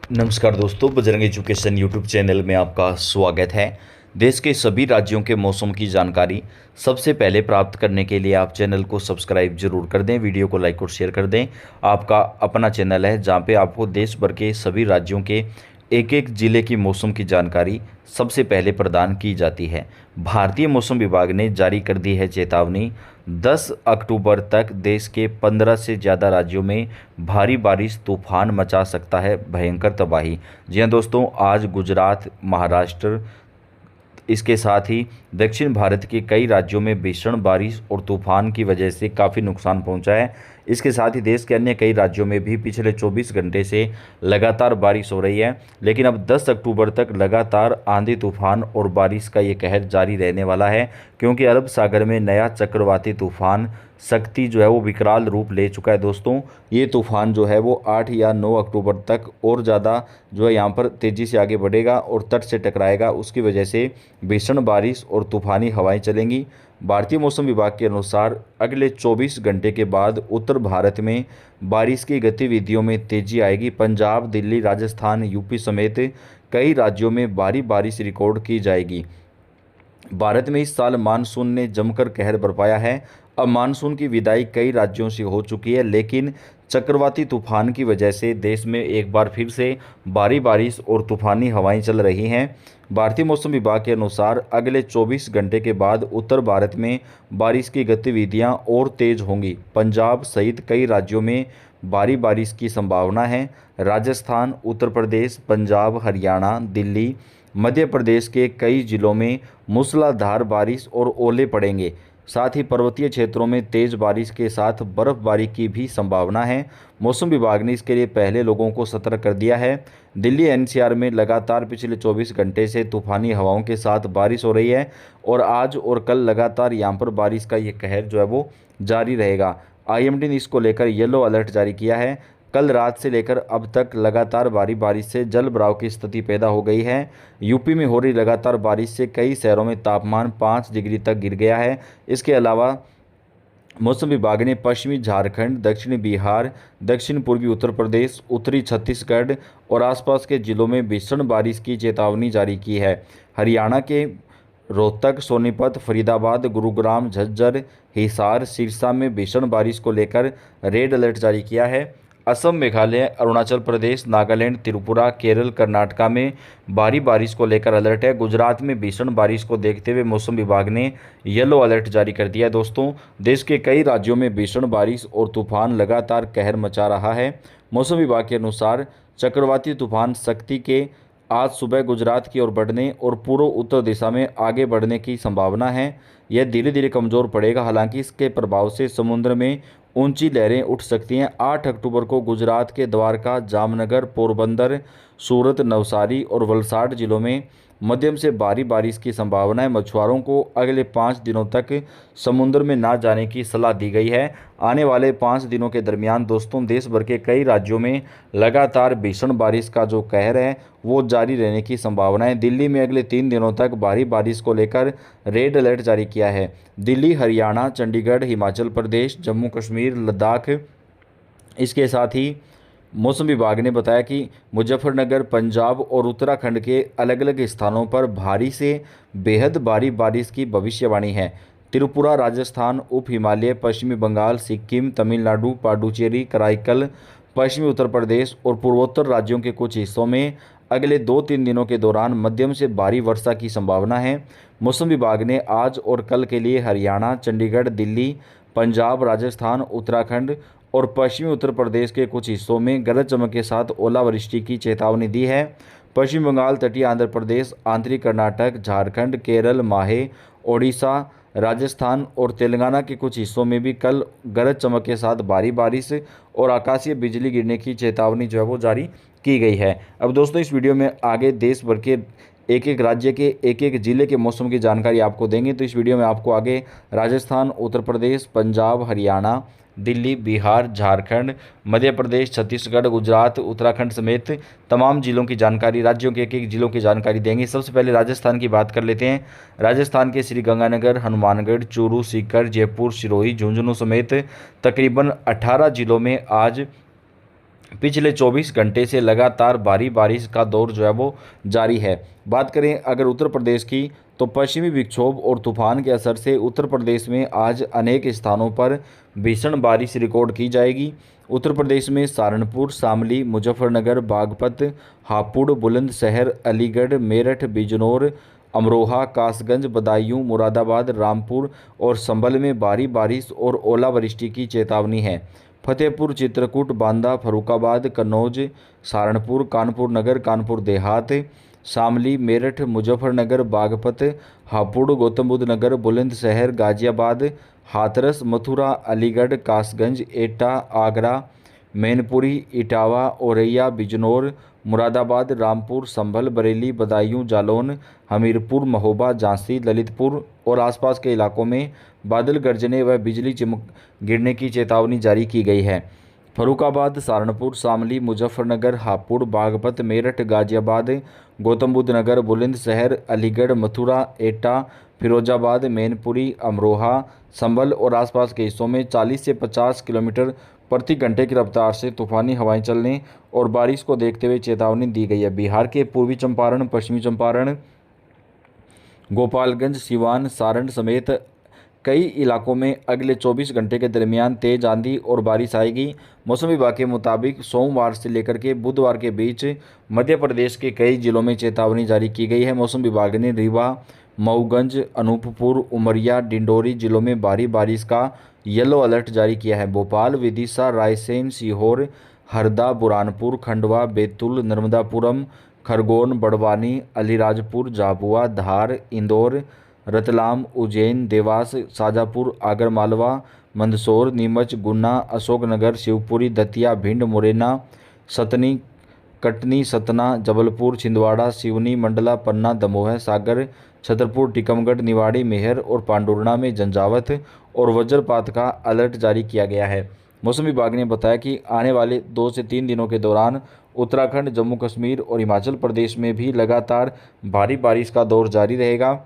नमस्कार दोस्तों, Bajrang education YouTube channel में आपका स्वागत है। देश के सभी राज्यों के मौसम की जानकारी सबसे पहले प्राप्त करने के लिए आप चैनल को सब्सक्राइब जरूर कर दें, वीडियो को लाइक और शेयर कर दें। आपका अपना चैनल है जहां पे आपको देश भर के सभी राज्यों के एक एक ज़िले की मौसम की जानकारी सबसे पहले प्रदान की जाती है। भारतीय मौसम विभाग ने जारी कर दी है चेतावनी, 10 अक्टूबर तक देश के 15 से ज़्यादा राज्यों में भारी बारिश तूफान मचा सकता है भयंकर तबाही। जी हाँ दोस्तों, आज गुजरात, महाराष्ट्र, इसके साथ ही दक्षिण भारत के कई राज्यों में भीषण बारिश और तूफान की वजह से काफ़ी नुकसान पहुंचा है। इसके साथ ही देश के अन्य कई राज्यों में भी पिछले 24 घंटे से लगातार बारिश हो रही है। लेकिन अब 10 अक्टूबर तक लगातार आंधी तूफान और बारिश का ये कहर जारी रहने वाला है, क्योंकि अरब सागर में नया चक्रवाती तूफान शक्ति जो है वो विकराल रूप ले चुका है। दोस्तों, ये तूफान जो है वो 8 या 9 अक्टूबर तक और ज़्यादा जो है यहाँ पर तेज़ी से आगे बढ़ेगा और तट से टकराएगा। उसकी वजह से भीषण बारिश और तूफानी हवाएं चलेंगी। भारतीय मौसम विभाग के अनुसार अगले 24 घंटे के बाद उत्तर भारत में बारिश की गतिविधियों में तेजी आएगी। पंजाब, दिल्ली, राजस्थान, यूपी समेत कई राज्यों में भारी बारिश रिकॉर्ड की जाएगी। भारत में इस साल मानसून ने जमकर कहर बरपाया है। अब मानसून की विदाई कई राज्यों से हो चुकी है, लेकिन चक्रवाती तूफान की वजह से देश में एक बार फिर से भारी बारिश और तूफानी हवाएं चल रही हैं। भारतीय मौसम विभाग के अनुसार अगले 24 घंटे के बाद उत्तर भारत में बारिश की गतिविधियां और तेज होंगी। पंजाब सहित कई राज्यों में भारी बारिश की संभावना है। राजस्थान, उत्तर प्रदेश, पंजाब, हरियाणा, दिल्ली, मध्य प्रदेश के कई जिलों में मूसलाधार बारिश और ओले पड़ेंगे। साथ ही पर्वतीय क्षेत्रों में तेज बारिश के साथ बर्फबारी की भी संभावना है। मौसम विभाग ने इसके लिए पहले लोगों को सतर्क कर दिया है। दिल्ली एनसीआर में लगातार पिछले 24 घंटे से तूफानी हवाओं के साथ बारिश हो रही है और आज और कल लगातार यहां पर बारिश का ये कहर जो है वो जारी रहेगा। आईएमडी ने इसको लेकर येलो अलर्ट जारी किया है। कल रात से लेकर अब तक लगातार भारी बारिश से जल भराव की स्थिति पैदा हो गई है। यूपी में हो रही लगातार बारिश से कई शहरों में तापमान 5 डिग्री तक गिर गया है। इसके अलावा मौसम विभाग ने पश्चिमी झारखंड, दक्षिणी बिहार, दक्षिण पूर्वी उत्तर प्रदेश, उत्तरी छत्तीसगढ़ और आसपास के जिलों में भीषण बारिश की चेतावनी जारी की है। हरियाणा के रोहतक, सोनीपत, फरीदाबाद, गुरुग्राम, झज्जर, हिसार, सिरसा में भीषण बारिश को लेकर रेड अलर्ट जारी किया है। असम, मेघालय, अरुणाचल प्रदेश, नागालैंड, त्रिपुरा, केरल, कर्नाटका में भारी बारिश को लेकर अलर्ट है। गुजरात में भीषण बारिश को देखते हुए मौसम विभाग ने येलो अलर्ट जारी कर दिया है। दोस्तों, देश के कई राज्यों में भीषण बारिश और तूफान लगातार कहर मचा रहा है। मौसम विभाग के अनुसार चक्रवाती तूफान शक्ति के आज सुबह गुजरात की ओर बढ़ने और पूर्व उत्तर दिशा में आगे बढ़ने की संभावना है। यह धीरे धीरे कमज़ोर पड़ेगा, हालांकि इसके प्रभाव से समुद्र में ऊंची लहरें उठ सकती हैं। 8 अक्टूबर को गुजरात के द्वारका, जामनगर, पोरबंदर, सूरत, नवसारी और वलसाड जिलों में मध्यम से भारी बारिश की संभावना है। मछुआरों को अगले 5 दिनों तक समुद्र में ना जाने की सलाह दी गई है। आने वाले 5 दिनों के दरमियान दोस्तों, देश भर के कई राज्यों में लगातार भीषण बारिश का जो कहर है वो जारी रहने की संभावना है। दिल्ली में अगले 3 दिनों तक भारी बारिश को लेकर रेड अलर्ट जारी किया है। दिल्ली, हरियाणा, चंडीगढ़, हिमाचल प्रदेश, जम्मू कश्मीर, लद्दाख, इसके साथ ही मौसम विभाग ने बताया कि मुजफ्फरनगर, पंजाब और उत्तराखंड के अलग अलग स्थानों पर भारी से बेहद भारी बारिश की भविष्यवाणी है। त्रिपुरा, राजस्थान, उप हिमालय, पश्चिमी बंगाल, सिक्किम, तमिलनाडु, पांडुचेरी, कराईकल, पश्चिमी उत्तर प्रदेश और पूर्वोत्तर राज्यों के कुछ हिस्सों में अगले 2-3 दिनों के दौरान मध्यम से भारी वर्षा की संभावना है। मौसम विभाग ने आज और कल के लिए हरियाणा, चंडीगढ़, दिल्ली, पंजाब, राजस्थान, उत्तराखंड और पश्चिमी उत्तर प्रदेश के कुछ हिस्सों में गरज चमक के साथ ओलावृष्टि की चेतावनी दी है। पश्चिम बंगाल, तटीय आंध्र प्रदेश, आंतरिक कर्नाटक, झारखंड, केरल, माहे, ओडिशा, राजस्थान और तेलंगाना के कुछ हिस्सों में भी कल गरज चमक के साथ भारी बारिश और आकाशीय बिजली गिरने की चेतावनी जो है वो जारी की गई है। अब दोस्तों, इस वीडियो में आगे देश भर के एक एक राज्य के एक एक ज़िले के मौसम की जानकारी आपको देंगे। तो इस वीडियो में आपको आगे राजस्थान, उत्तर प्रदेश, पंजाब, हरियाणा, दिल्ली, बिहार, झारखंड, मध्य प्रदेश, छत्तीसगढ़, गुजरात, उत्तराखंड समेत तमाम जिलों की जानकारी, राज्यों के एक एक जिलों की जानकारी देंगे। सबसे पहले राजस्थान की बात कर लेते हैं। राजस्थान के श्रीगंगानगर, हनुमानगढ़, चूरू, सीकर, जयपुर, सिरोही, झुंझुनू समेत तकरीबन 18 जिलों में आज पिछले 24 घंटे से लगातार भारी बारिश का दौर जो है वो जारी है। बात करें अगर उत्तर प्रदेश की, तो पश्चिमी विक्षोभ और तूफान के असर से उत्तर प्रदेश में आज अनेक स्थानों पर भीषण बारिश रिकॉर्ड की जाएगी। उत्तर प्रदेश में सहारनपुर, शामली, मुजफ्फरनगर, बागपत, हापुड़, बुलंदशहर, अलीगढ़, मेरठ, बिजनौर, अमरोहा, कासगंज, बदायूं, मुरादाबाद, रामपुर और संभल में भारी बारिश और ओलावृष्टि की चेतावनी है। फतेहपुर, चित्रकूट, बांदा, फर्रुखाबाद, कन्नौज, सहारनपुर, कानपुर नगर, कानपुर देहात, शामली, मेरठ, मुजफ्फरनगर, बागपत, हापुड़, गौतम बुद्ध नगर, बुलंदशहर, गाजियाबाद, हाथरस, मथुरा, अलीगढ़, कासगंज, एटा, आगरा, मैनपुरी, इटावा, औरैया, बिजनौर, मुरादाबाद, रामपुर, संभल, बरेली, बदायूं, जालौन, हमीरपुर, महोबा, झांसी, ललितपुर और आसपास के इलाकों में बादल गरजने व बिजली चमक गिरने की चेतावनी जारी की गई है। फर्रुखाबाद, सहारनपुर, शामली, मुजफ्फरनगर, हापुड़, बागपत, मेरठ, गाजियाबाद, गौतम बुद्ध नगर, बुलंदशहर, अलीगढ़, मथुरा, एटा, फिरोजाबाद, मैनपुरी, अमरोहा, संभल और आसपास के हिस्सों में 40 से 50 किलोमीटर प्रति घंटे की रफ्तार से तूफानी हवाएं चलने और बारिश को देखते हुए चेतावनी दी गई है। बिहार के पूर्वी चंपारण, पश्चिमी चंपारण, गोपालगंज, सिवान, सारण समेत कई इलाकों में अगले 24 घंटे के दरमियान तेज आंधी और बारिश आएगी। मौसम विभाग के मुताबिक सोमवार से लेकर के बुधवार के बीच मध्य प्रदेश के कई जिलों में चेतावनी जारी की गई है। मौसम विभाग ने रीवा, मऊगंज, अनूपपुर, उमरिया, डिंडोरी जिलों में भारी बारिश का येलो अलर्ट जारी किया है। भोपाल, विदिशा, रायसेन, सीहोर, हरदा, बुरहानपुर, खंडवा, बैतूल, नर्मदापुरम, खरगोन, बड़वानी, अलीराजपुर, झाबुआ, धार, इंदौर, रतलाम, उज्जैन, देवास, शाजापुर, आगरमालवा, मंदसौर, नीमच, गुना, अशोकनगर, शिवपुरी, दतिया, भिंड, मुरैना, सतनी, कटनी, सतना, जबलपुर, छिंदवाड़ा, सिवनी, मंडला, पन्ना, दमोह, सागर, छतरपुर, टीकमगढ़, निवाड़ी, मेहर और पांडुरना में झंझावत और वज्रपात का अलर्ट जारी किया गया है। मौसम विभाग ने बताया कि आने वाले 2 से 3 दिनों के दौरान उत्तराखंड, जम्मू कश्मीर और हिमाचल प्रदेश में भी लगातार भारी बारिश का दौर जारी रहेगा।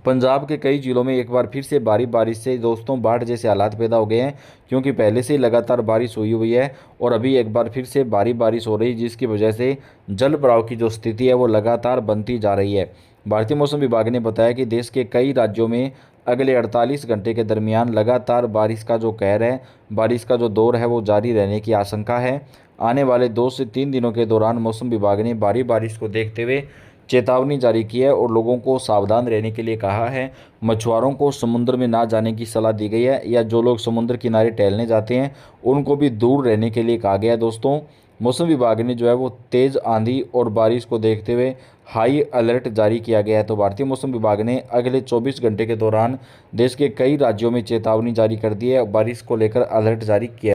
पंजाब के कई जिलों में एक बार फिर से भारी बारिश से दोस्तों बाढ़ जैसे हालात पैदा हो गए हैं, क्योंकि पहले से ही लगातार बारिश हुई है और अभी एक बार फिर से भारी बारिश हो रही है, जिसकी वजह से जल भराव की जो स्थिति है वो लगातार बनती जा रही है। भारतीय मौसम विभाग ने बताया कि देश के कई राज्यों में अगले 48 घंटे के दरमियान लगातार बारिश का जो कहर है, बारिश का जो दौर है वो जारी रहने की आशंका है। आने वाले 2 से 3 दिनों के दौरान मौसम विभाग ने भारी बारिश को देखते हुए चेतावनी जारी की है और लोगों को सावधान रहने के लिए कहा है। मछुआरों को समुद्र में ना जाने की सलाह दी गई है, या जो लोग समुद्र किनारे टहलने जाते हैं उनको भी दूर रहने के लिए कहा गया है। दोस्तों, मौसम विभाग ने जो है वो तेज़ आंधी और बारिश को देखते हुए हाई अलर्ट जारी किया गया है। तो भारतीय मौसम विभाग ने अगले 24 घंटे के दौरान देश के कई राज्यों में चेतावनी जारी कर दी है, बारिश को लेकर अलर्ट जारी किया है।